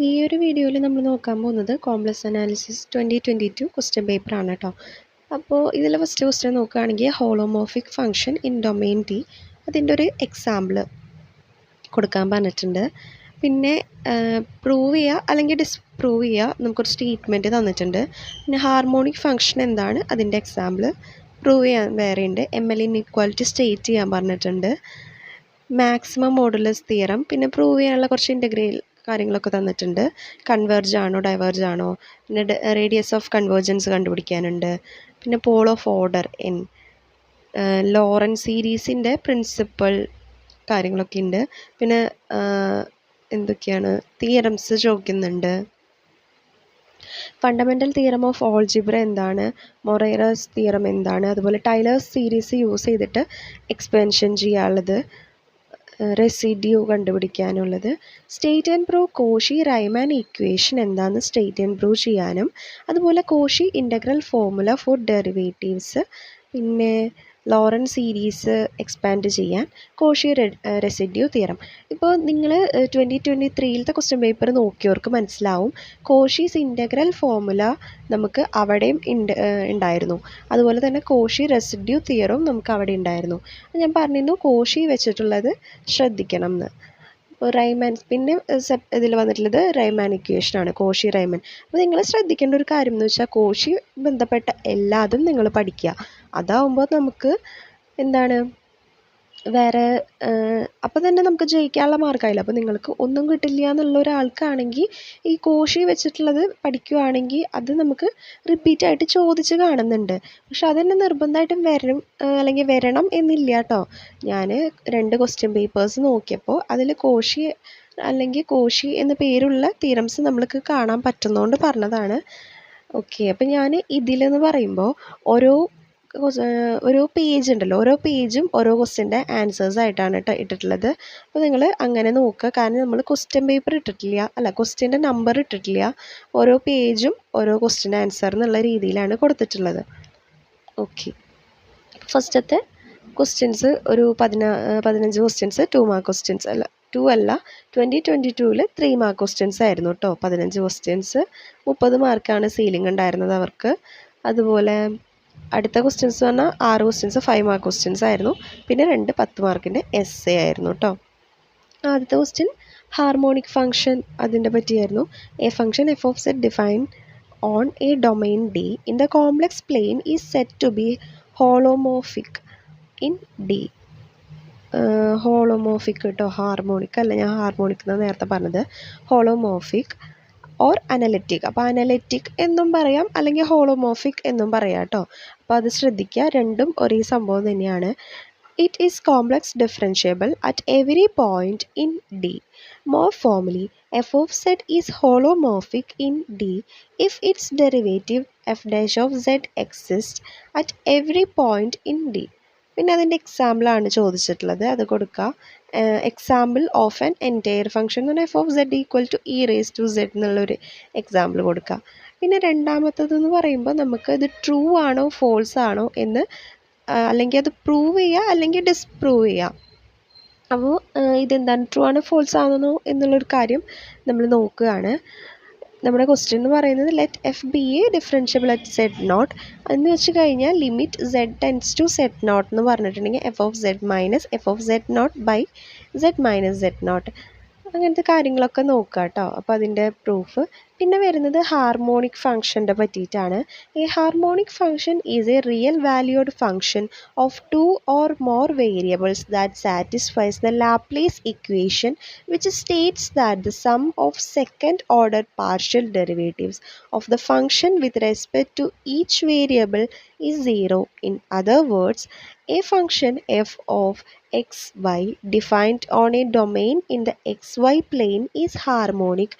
ഈ ഒരു വീഡിയോയിൽ നമ്മൾ നോക്കാൻ പോകുന്നത് കോംപ്ലക്സ് അനാലിസിസ് 2022 ക്വസ്റ്റ്യൻ പേപ്പറാണ് കേട്ടോ. അപ്പോൾ ഇതിൽ ഫസ്റ്റ് ക്വസ്റ്റ്യൻ നോക്കുകയാണെങ്കിൽ holomorphic function in domain T, അതിൻ്റെ ഒരു എക്സാമ്പിൾ കൊടുക്കാൻ പറഞ്ഞിട്ടുണ്ട്. പിന്നെ പ്രൂവ് ചെയ്യുക അല്ലെങ്കിൽ ഡിസ്പ്രൂവ് ചെയ്യുക, നമുക്കൊരു സ്റ്റേറ്റ്മെൻറ്റ് തന്നിട്ടുണ്ട്. പിന്നെ ഹാർമോണിക് ഫംഗ്ഷൻ എന്താണ്, അതിൻ്റെ എക്സാമ്പിൾ പ്രൂവ് ചെയ്യാൻ വേറെയുണ്ട്. ML ഇൻഇക്വാലിറ്റി സ്റ്റേറ്റ് ചെയ്യാൻ പറഞ്ഞിട്ടുണ്ട്. മാക്സിമം മോഡുലസ് തിയറം, പിന്നെ പ്രൂവ് ചെയ്യാനുള്ള കുറച്ച് ഇൻ്റഗ്രൽ കാര്യങ്ങളൊക്കെ തന്നിട്ടുണ്ട്. കൺവേർജ് ആണോ ഡൈവേർജ് ആണോ, പിന്നെ റേഡിയസ് ഓഫ് കൺവേർജൻസ് കണ്ടുപിടിക്കാനുണ്ട്. പിന്നെ pole of order N, Laurent സീരീസിൻ്റെ പ്രിൻസിപ്പൽ കാര്യങ്ങളൊക്കെ ഉണ്ട്. പിന്നെ എന്തൊക്കെയാണ് തിയറംസ് ചോദിക്കുന്നുണ്ട്. ഫണ്ടമെൻ്റൽ തിയറം ഓഫ് ഓൾജിബ്ര എന്താണ്, മൊറേറസ് തിയറം എന്താണ്, അതുപോലെ ടൈലേഴ്സ് സീരീസ് യൂസ് ചെയ്തിട്ട് എക്സ്പെൻഷൻ ചെയ്യാനുള്ളത്, റെസിഡ്യൂ കണ്ടുപിടിക്കാനുള്ളത്. State and prove Cauchy Riemann equation എന്താണെന്ന് സ്റ്റേറ്റ് ആൻഡ് പ്രൂവ് ചെയ്യാനും, അതുപോലെ Cauchy integral formula for derivatives, പിന്നെ ലോറൻസ് സീരീസ് എക്സ്പാൻഡ് ചെയ്യാൻ, കോഷി റെസിഡ്യൂ തിയറം. ഇപ്പോൾ നിങ്ങൾ 2023 ക്വസ്റ്റ്യൻ പേപ്പർ നോക്കിയവർക്ക് മനസ്സിലാവും, കോഷീസ് ഇൻ്റഗ്രൽ ഫോർമുല നമുക്ക് അവിടെയും ഉണ്ടായിരുന്നു. അതുപോലെ തന്നെ കോഷി റെസിഡ്യൂ തിയറും നമുക്ക് അവിടെ ഉണ്ടായിരുന്നു. ഞാൻ പറഞ്ഞിരുന്നു കോഷി വെച്ചിട്ടുള്ളത് ശ്രദ്ധിക്കണം എന്ന്. റൈമാൻ, പിന്നെ ഇതിൽ വന്നിട്ടുള്ളത് റൈമാൻ ഇക്വേഷനാണ്, കോഷി റൈമാൻ. അപ്പോൾ നിങ്ങൾ ശ്രദ്ധിക്കേണ്ട ഒരു കാര്യം എന്ന് വെച്ചാൽ കോഷി ബന്ധപ്പെട്ട എല്ലാതും നിങ്ങൾ പഠിക്കുക. അതാവുമ്പോൾ നമുക്ക് എന്താണ് വേറെ അപ്പോൾ തന്നെ നമുക്ക് ജയിക്കാനുള്ള മാർക്കായില്ല. അപ്പോൾ നിങ്ങൾക്ക് ഒന്നും കിട്ടില്ല എന്നുള്ള ഒരാൾക്കാണെങ്കിൽ ഈ കോഷി വെച്ചിട്ടുള്ളത് പഠിക്കുകയാണെങ്കിൽ അത് നമുക്ക് റിപ്പീറ്റായിട്ട് ചോദിച്ച് കാണുന്നുണ്ട്. പക്ഷെ അതെന്നെ നിർബന്ധമായിട്ടും അല്ലെങ്കിൽ വരണം എന്നില്ല കേട്ടോ. ഞാൻ 2 ക്വസ്റ്റ്യൻ പേപ്പേഴ്സ് നോക്കിയപ്പോൾ അതിൽ കോഷി അല്ലെങ്കിൽ കോഷി എന്ന പേരുള്ള തിയറംസ് നമ്മൾക്ക് കാണാൻ പറ്റുന്നതുകൊണ്ട് പറഞ്ഞതാണ്. ഓക്കെ, അപ്പം ഞാൻ ഇതിലെന്ന് പറയുമ്പോൾ ഓരോ പേജ് ഉണ്ടല്ലോ, ഓരോ പേജും ഓരോ ക്വസ്റ്റ്യൻ്റെ ആൻസേഴ്സ് ആയിട്ടാണ് കേട്ടോ ഇട്ടിട്ടുള്ളത്. അപ്പോൾ നിങ്ങൾ അങ്ങനെ നോക്കുക, കാരണം നമ്മൾ ക്വസ്റ്റ്യൻ പേപ്പർ ഇട്ടിട്ടില്ല, ക്വസ്റ്റ്യൻ്റെ നമ്പർ ഇട്ടിട്ടില്ല. ഓരോ പേജും ഓരോ ക്വസ്റ്റ്യൻ ആൻസർ എന്നുള്ള രീതിയിലാണ് കൊടുത്തിട്ടുള്ളത്. ഓക്കെ, ഫസ്റ്റത്തെ ക്വസ്റ്റ്യൻസ് ഒരു 15 questions 2 mark questions 2022 3 mark questions ആയിരുന്നു കേട്ടോ. 15 ക്വസ്റ്റ്യൻസ് 30 മാർക്കാണ് സീലിംഗ് ഉണ്ടായിരുന്നത് അവർക്ക്. അതുപോലെ അടുത്ത ക്വസ്റ്റ്യൻസ് പറഞ്ഞാൽ 6 ക്വസ്റ്റ്യൻസ് 5 മാർക്ക് ക്വസ്റ്റ്യൻസ് ആയിരുന്നു. പിന്നെ 2 10 മാർക്കിൻ്റെ എസ്സേ ആയിരുന്നു കേട്ടോ. ആദ്യത്തെ ക്വസ്റ്റ്യൻ ഹാർമോണിക് ഫംഗ്ഷൻ, അതിൻ്റെ പറ്റിയായിരുന്നു. A function f of z define on a domain D in the complex plane is said to be holomorphic in D. Holomorphic കേട്ടോ, ഹാർമോണിക് അല്ല, ഞാൻ ഹാർമോണിക് എന്നാണ് നേരത്തെ പറഞ്ഞത്. Holomorphic or analytic. അപ്പോൾ അനലിറ്റിക് എന്നും പറയാം, അല്ലെങ്കിൽ ഹോളോമോർഫിക് എന്നും പറയാം കേട്ടോ. അപ്പോൾ അത് ശ്രദ്ധിക്കുക, രണ്ടും ഒരേ സംഭവം തന്നെയാണ്. It is complex differentiable at every point in D. More formally, f of z is holomorphic in D if its derivative f dash of z exists at every point in D. പിന്നെ അതിൻ്റെ എക്സാമ്പിളാണ് ചോദിച്ചിട്ടുള്ളത്, അത് കൊടുക്കുക. Example of an entire function എന്ന് പറഞ്ഞാൽ f of z equal to e raise to z എന്നുള്ളൊരു example കൊടുക്കുക. പിന്നെ രണ്ടാമത്തതെന്ന് പറയുമ്പോൾ നമുക്ക് ഇത് ട്രൂ ആണോ ഫോൾസ് ആണോ എന്ന് അല്ലെങ്കിൽ അത് പ്രൂവ് ചെയ്യുക അല്ലെങ്കിൽ ഡിസ്പ്രൂവ് ചെയ്യുക. അപ്പോൾ ഇതെന്താണ്, ട്രൂ ആണോ ഫോൾസ് ആണോ എന്നുള്ളൊരു കാര്യം നമ്മൾ നോക്കുകയാണ്. നമ്മുടെ ക്വസ്റ്റ്യൻ എന്ന് പറയുന്നത് let f be a differentiable at z naught എന്ന് വെച്ച് കഴിഞ്ഞാൽ limit z tends to z naught എന്ന് പറഞ്ഞിട്ടുണ്ടെങ്കിൽ f of z minus f of z naught by z minus z naught, അങ്ങനത്തെ കാര്യങ്ങളൊക്കെ നോക്കുക കേട്ടോ. അപ്പോൾ അതിൻ്റെ പ്രൂഫ്. പിന്നെ വരുന്നത് ഹാർമോണിക് ഫംഗ്ഷൻ്റെ പറ്റിയിട്ടാണ്. A harmonic function is A real valued function of 2 or more variables that satisfies the Laplace equation which states that the sum of second order partial derivatives of the function with respect to each variable is 0. In other words, a function f of xy defined on a domain in the xy plane is harmonic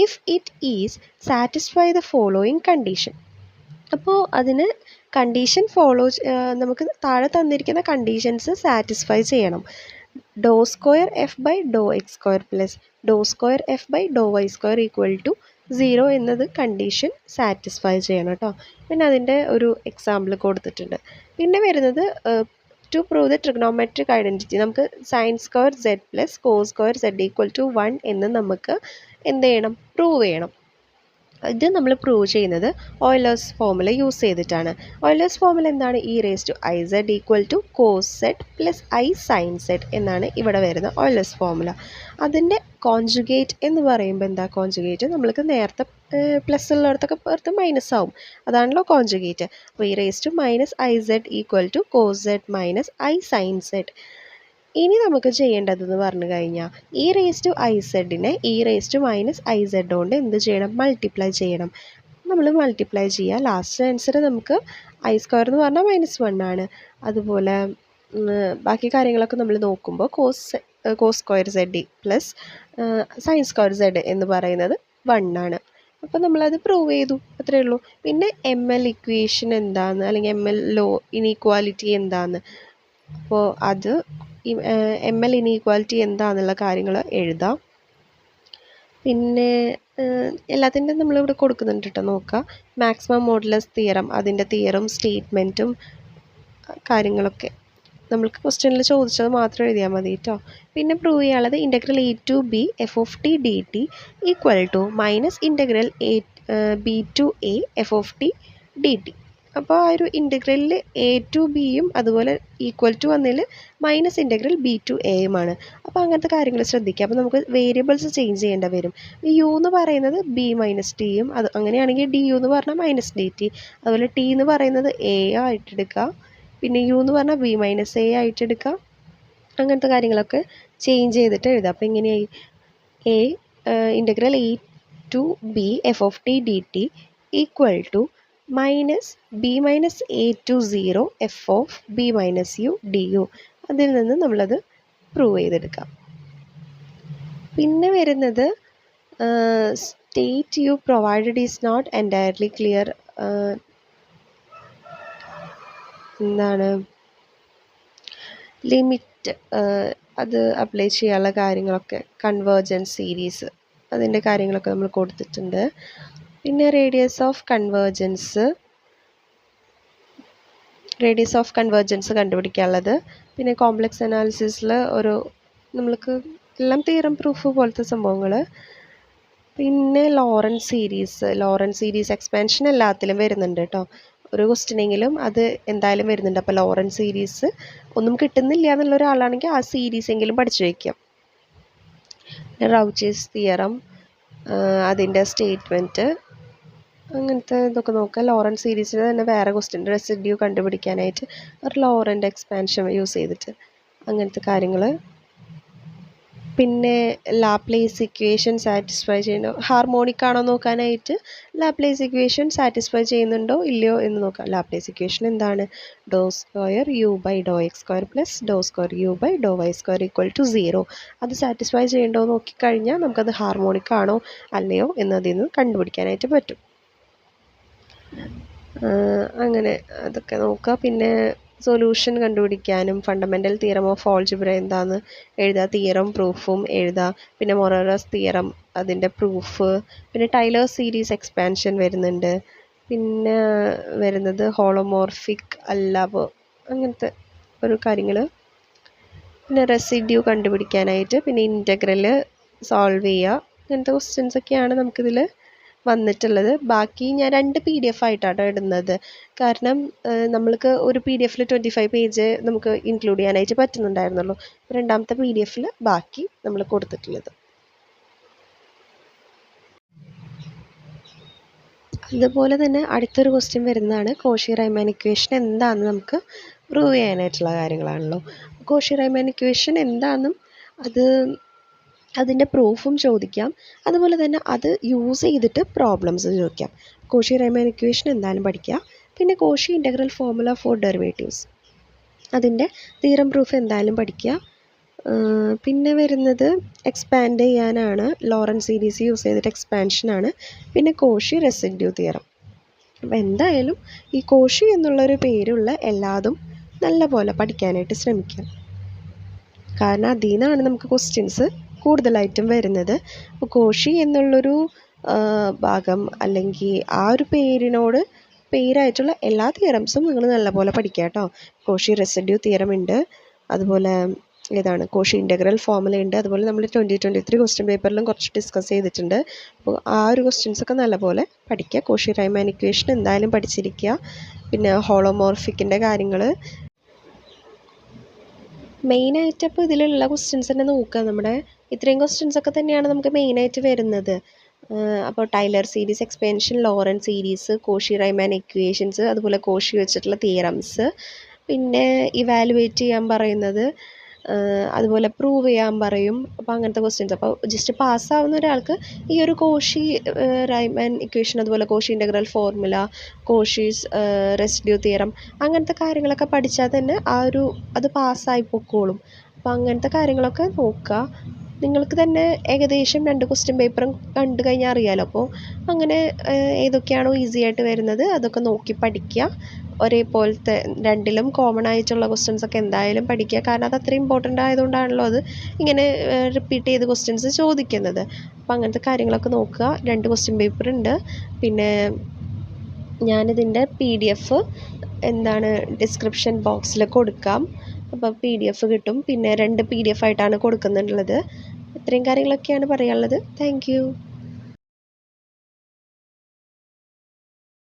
if it is satisfy the following condition. അപ്പോൾ അതിന് condition നമുക്ക് താഴെ തന്നിരിക്കുന്ന conditions satisfy ചെയ്യണം. Do square f by do x square plus do square f by do y square equal to 0 എന്നത് condition satisfy ചെയ്യണം കേട്ടോ. പിന്നെ അതിൻ്റെ ഒരു എക്സാമ്പിൾ കൊടുത്തിട്ടുണ്ട്. പിന്നെ വരുന്നത് to prove the trigonometric identity, നമുക്ക് sine square z plus cos square z equal to 1 എന്ന് നമുക്ക് എന്ത് ചെയ്യണം? പ്രൂവ് ചെയ്യണം. ഇത് നമ്മൾ പ്രൂവ് ചെയ്യുന്നത് ഓയിലേഴ്സ് ഫോർമുല യൂസ് ചെയ്തിട്ടാണ്. ഓയിലേഴ്സ് ഫോർമുല എന്താണ്? e⁻iz = cos z plus i sin z എന്നാണ് ഇവിടെ വരുന്ന ഓയിലേഴ്സ് ഫോർമുല. അതിൻ്റെ കോൺജുഗേറ്റ് എന്ന് പറയുമ്പോൾ എന്താ കോൺജുഗേറ്റ്? നമ്മൾക്ക് നേരത്തെ പ്ലസ് ഉള്ളിടത്തൊക്കെ പുറത്ത് മൈനസ് ആവും, അതാണല്ലോ കോൺജുഗേറ്റ്. അപ്പോൾ e⁻iz = cos z minus i sin z. ഇനി നമുക്ക് ചെയ്യേണ്ടതെന്ന് പറഞ്ഞു കഴിഞ്ഞാൽ e⁻iz-നെ e⁻−iz കൊണ്ട് എന്ത് ചെയ്യണം? മൾട്ടിപ്ലൈ ചെയ്യണം. നമ്മൾ മൾട്ടിപ്ലൈ ചെയ്യുക. ലാസ്റ്റ് ആൻസർ നമുക്ക് i² എന്ന് പറഞ്ഞാൽ -1 ആണ്. അതുപോലെ ബാക്കി കാര്യങ്ങളൊക്കെ നമ്മൾ നോക്കുമ്പോൾ cos² പ്ലസ് sin² എന്ന് പറയുന്നത് 1 ആണ്. അപ്പോൾ നമ്മളത് പ്രൂവ് ചെയ്തു, അത്രയേ ഉള്ളൂ. പിന്നെ ML ഇക്വേഷൻ എന്താണെന്ന്, അല്ലെങ്കിൽ ML ലോ ഇനീക്വാലിറ്റി എന്താണെന്ന്, അപ്പോൾ അത് ML ഇനീക്വാലിറ്റി എന്താണെന്നുള്ള കാര്യങ്ങൾ എഴുതാം. പിന്നെ എല്ലാത്തിൻ്റെ നമ്മളിവിടെ കൊടുക്കുന്നുണ്ട് കേട്ടോ, നോക്കാം. മാക്സിമം മോഡുലസ് തിയറം, അതിൻ്റെ തിയറും സ്റ്റേറ്റ്മെൻറ്റും കാര്യങ്ങളൊക്കെ നമ്മൾക്ക് ക്വസ്റ്റ്യനിൽ ചോദിച്ചത് മാത്രം എഴുതിയാൽ മതി കേട്ടോ. പിന്നെ പ്രൂവ് ചെയ്യാനുള്ളത് a to b f(t) dt = -b to a f(t) dt. അപ്പോൾ ആ ഒരു ഇൻ്റഗ്രലിൽ a to bയും അതുപോലെ ഈക്വൽ ടു വന്നതിൽ -b to aയുമാണ്. അപ്പോൾ അങ്ങനത്തെ കാര്യങ്ങൾ ശ്രദ്ധിക്കുക. അപ്പോൾ നമുക്ക് വേരിയബിൾസ് ചേഞ്ച് ചെയ്യേണ്ടി വരും. u എന്ന് പറയുന്നത് b - tയും, അത് അങ്ങനെയാണെങ്കിൽ du എന്ന് പറഞ്ഞാൽ -dt, അതുപോലെ t എന്ന് പറയുന്നത് a ആയിട്ടെടുക്കുക, പിന്നെ u എന്ന് പറഞ്ഞാൽ b - a ആയിട്ടെടുക്കുക. അങ്ങനത്തെ കാര്യങ്ങളൊക്കെ ചേഞ്ച് ചെയ്തിട്ട് എഴുതുക. അപ്പോൾ ഇങ്ങനെയായി a to b f(t) dt = -b - a to 0 f of b - u du. അതിൽ നിന്ന് നമ്മളത് പ്രൂവ് ചെയ്തെടുക്കാം. പിന്നെ വരുന്നത് state you provided is not entirely clear. എന്താണ് ലിമിറ്റ്, അത് അപ്ലൈ ചെയ്യാനുള്ള കാര്യങ്ങളൊക്കെ, കൺവേർജൻസ് സീരീസ്, അതിൻ്റെ കാര്യങ്ങളൊക്കെ നമ്മൾ കൊടുത്തിട്ടുണ്ട്. പിന്നെ റേഡിയസ് ഓഫ് കൺവേർജൻസ് കണ്ടുപിടിക്കാനുള്ളത്. പിന്നെ കോംപ്ലക്സ് അനാലിസിസിൽ ഒരു നമ്മൾക്ക് എല്ലാം തിയറം പ്രൂഫ് പോലത്തെ സംഭവങ്ങൾ. പിന്നെ ലോറൻസ് സീരീസ് എക്സ്പാൻഷൻ എല്ലാത്തിലും വരുന്നുണ്ട് കേട്ടോ. ഒരു ക്വസ്റ്റ്യനെങ്കിലും അത് എന്തായാലും വരുന്നുണ്ട്. അപ്പോൾ ലോറൻസ് സീരീസ് ഒന്നും കിട്ടുന്നില്ല എന്നുള്ള ഒരാളാണെങ്കിൽ ആ സീരീസ് എങ്കിലും പഠിച്ചു വയ്ക്കാം. റൗച്ചേഴ്സ് തിയറം, അതിൻ്റെ സ്റ്റേറ്റ്മെൻറ്റ്, അങ്ങനത്തെ ഇതൊക്കെ നോക്കുക. ലോറൻസ് സീരീസിൽ തന്നെ വേറെ ക്വസ്റ്റ്യൻ റെസിഡ്യൂ കണ്ടുപിടിക്കാനായിട്ട് ഒരു ലോറൻ്റ് എക്സ്പാൻഷൻ യൂസ് ചെയ്തിട്ട് അങ്ങനത്തെ കാര്യങ്ങൾ. പിന്നെ ലാപ്ലേസ് ഇക്വേഷൻ സാറ്റിസ്ഫൈ ചെയ്യുന്നു, ഹാർമോണിക് ആണോ നോക്കാനായിട്ട് ലാപ്ലേസ് ഇക്വേഷൻ സാറ്റിസ്ഫൈ ചെയ്യുന്നുണ്ടോ ഇല്ലയോ എന്ന് നോക്കാം. ലാപ്ലേസ് ഇക്വേഷൻ എന്താണ്? (∂u/∂x² + (∂2u/∂y²) = 0. അത് സാറ്റിസ്ഫൈ ചെയ്യണ്ടോ നോക്കിക്കഴിഞ്ഞാൽ നമുക്കത് ഹാർമോണിക് ആണോ അല്ലയോ എന്നതിൽ നിന്ന് കണ്ടുപിടിക്കാനായിട്ട് പറ്റും. അങ്ങനെ അതൊക്കെ നോക്കുക. പിന്നെ സൊല്യൂഷൻ കണ്ടുപിടിക്കാനും ഫണ്ടമെൻ്റൽ തിയറം ഓഫ് ആൾജിബ്ര എന്താണെന്ന് എഴുതുക, തിയറും പ്രൂഫും എഴുതുക. പിന്നെ മൊറേറസ് തിയറം, അതിൻ്റെ പ്രൂഫ്. പിന്നെ ടൈലേഴ്സ് സീരീസ് എക്സ്പാൻഷൻ വരുന്നുണ്ട്. പിന്നെ വരുന്നത് ഹോളോമോർഫിക് അല്ലാവോ, അങ്ങനത്തെ ഒരു കാര്യങ്ങൾ. പിന്നെ റെസിഡ്യൂ കണ്ടുപിടിക്കാനായിട്ട്, പിന്നെ ഇൻ്റഗ്രൽ സോൾവ് ചെയ്യുക. അങ്ങനത്തെ ക്വസ്റ്റ്യൻസൊക്കെയാണ് നമുക്കിതിൽ വന്നിട്ടുള്ളത്. ബാക്കി ഞാൻ 2 PDF ആയിട്ടാണ് ഇടുന്നത്. കാരണം നമ്മൾക്ക് ഒരു PDF 25 പേജ് നമുക്ക് ഇൻക്ലൂഡ് ചെയ്യാനായിട്ട് പറ്റുന്നുണ്ടായിരുന്നുള്ളൂ. രണ്ടാമത്തെ PDF ബാക്കി നമ്മൾ കൊടുത്തിട്ടുള്ളത്. അതുപോലെ തന്നെ അടുത്തൊരു ക്വസ്റ്റ്യൻ വരുന്നതാണ് കോഷി-റൈമാൻ ഇക്വേഷൻ എന്താണെന്ന് നമുക്ക് പ്രൂവ് ചെയ്യാനായിട്ടുള്ള കാര്യങ്ങളാണല്ലോ. കോഷി-റൈമാൻ ഇക്വേഷൻ എന്താണെന്നും അതിൻ്റെ പ്രൂഫും ചോദിക്കാം. അതുപോലെ തന്നെ അത് യൂസ് ചെയ്തിട്ട് പ്രോബ്ലംസ് ചോദിക്കാം. കോഷി-റൈമാൻ ഇക്വേഷൻ എന്തായാലും പഠിക്കുക. പിന്നെ Cauchy integral formula for derivatives, അതിൻ്റെ തിയറം പ്രൂഫ് എന്തായാലും പഠിക്കുക. പിന്നെ വരുന്നത് എക്സ്പാൻഡ് ചെയ്യാനാണ്, ലോറൻസ് സീരീസ് യൂസ് ചെയ്തിട്ട് എക്സ്പാൻഷനാണ്. പിന്നെ കോഷി റെസിഡ്യൂ തിയറം. അപ്പോൾ എന്തായാലും ഈ കോഷി എന്നുള്ളൊരു പേരുള്ള എല്ലാതും നല്ല പോലെ പഠിക്കാനായിട്ട് ശ്രമിക്കുക. കാരണം അതിൽ നിന്നാണ് നമുക്ക് ക്വസ്റ്റ്യൻസ് കൂടുതലായിട്ടും വരുന്നത്. അപ്പോൾ കോഷി എന്നുള്ളൊരു ഭാഗം അല്ലെങ്കിൽ ആ ഒരു പേരായിട്ടുള്ള എല്ലാ തിയറംസും നിങ്ങൾ നല്ലപോലെ പഠിക്കുക കേട്ടോ. കോഷി റെസിഡ്യൂ തിയറം ഉണ്ട്, അതുപോലെ ഏതാണ് കോഷി ഇൻ്റഗ്രൽ ഫോർമുലയുണ്ട്. അതുപോലെ നമ്മൾ 2023 ക്വസ്റ്റ്യൻ പേപ്പറിലും കുറച്ച് ഡിസ്കസ് ചെയ്തിട്ടുണ്ട്. അപ്പോൾ ആ ഒരു ക്വസ്റ്റ്യൻസൊക്കെ നല്ലപോലെ പഠിക്കുക. കോഷി റൈമാൻ ഇക്വേഷൻ എന്തായാലും പഠിച്ചിരിക്കുക. പിന്നെ ഹോളോമോർഫിക്കിൻ്റെ കാര്യങ്ങൾ മെയിനായിട്ട് അപ്പോൾ ഇതിലുള്ള ക്വസ്റ്റ്യൻസ് തന്നെ നോക്കുക. നമ്മുടെ ഇത്രയും ക്വസ്റ്റ്യൻസൊക്കെ തന്നെയാണ് നമുക്ക് മെയിനായിട്ട് വരുന്നത്. അപ്പോൾ Taylor series expansion, Laurent series, Cauchy Riemann equations, അതുപോലെ കോഷി വെച്ചിട്ടുള്ള തിയറംസ്, പിന്നെ ഇവാലുവേറ്റ് ചെയ്യാൻ പറയുന്നത്, അതുപോലെ പ്രൂവ് ചെയ്യാൻ പറയും. അപ്പോൾ അങ്ങനത്തെ ക്വസ്റ്റ്യൻസ്. അപ്പോൾ ജസ്റ്റ് പാസ്സാവുന്ന ഒരാൾക്ക് ഈ ഒരു കോഷി റൈമാൻ ഇക്വേഷൻ, അതുപോലെ Cauchy integral formula, Cauchy's residue theorem, അങ്ങനത്തെ കാര്യങ്ങളൊക്കെ പഠിച്ചാൽ തന്നെ അത് പാസ്സായി പൊക്കോളും. അപ്പോൾ അങ്ങനത്തെ കാര്യങ്ങളൊക്കെ നോക്കുക. നിങ്ങൾക്ക് തന്നെ ഏകദേശം 2 ക്വസ്റ്റ്യൻ പേപ്പറും കണ്ടു കഴിഞ്ഞാൽ അറിയാമല്ലോ. അപ്പോൾ അങ്ങനെ ഏതൊക്കെയാണോ ഈസി ആയിട്ട് വരുന്നത് അതൊക്കെ നോക്കി പഠിക്കുക. ഒരേപോലത്തെ രണ്ടിലും കോമൺ ആയിട്ടുള്ള ക്വസ്റ്റ്യൻസൊക്കെ എന്തായാലും പഠിക്കുക. കാരണം അത് അത്രയും ഇമ്പോർട്ടൻ്റ് ആയതുകൊണ്ടാണല്ലോ അത് ഇങ്ങനെ റിപ്പീറ്റ് ചെയ്ത് ക്വസ്റ്റ്യൻസ് ചോദിക്കുന്നത്. അപ്പോൾ അങ്ങനത്തെ കാര്യങ്ങളൊക്കെ നോക്കുക. 2 ക്വസ്റ്റ്യൻ പേപ്പർ ഉണ്ട്. പിന്നെ ഞാനിതിൻ്റെ PDF ഡിസ്ക്രിപ്ഷൻ ബോക്സിൽ കൊടുക്കാം. അപ്പോൾ PDF കിട്ടും. പിന്നെ 2 PDF ആയിട്ടാണ് കൊടുക്കുന്നുള്ളത്. ഇത്രയും കാര്യങ്ങളൊക്കെയാണ് പറയാനുള്ളത്. Thank you.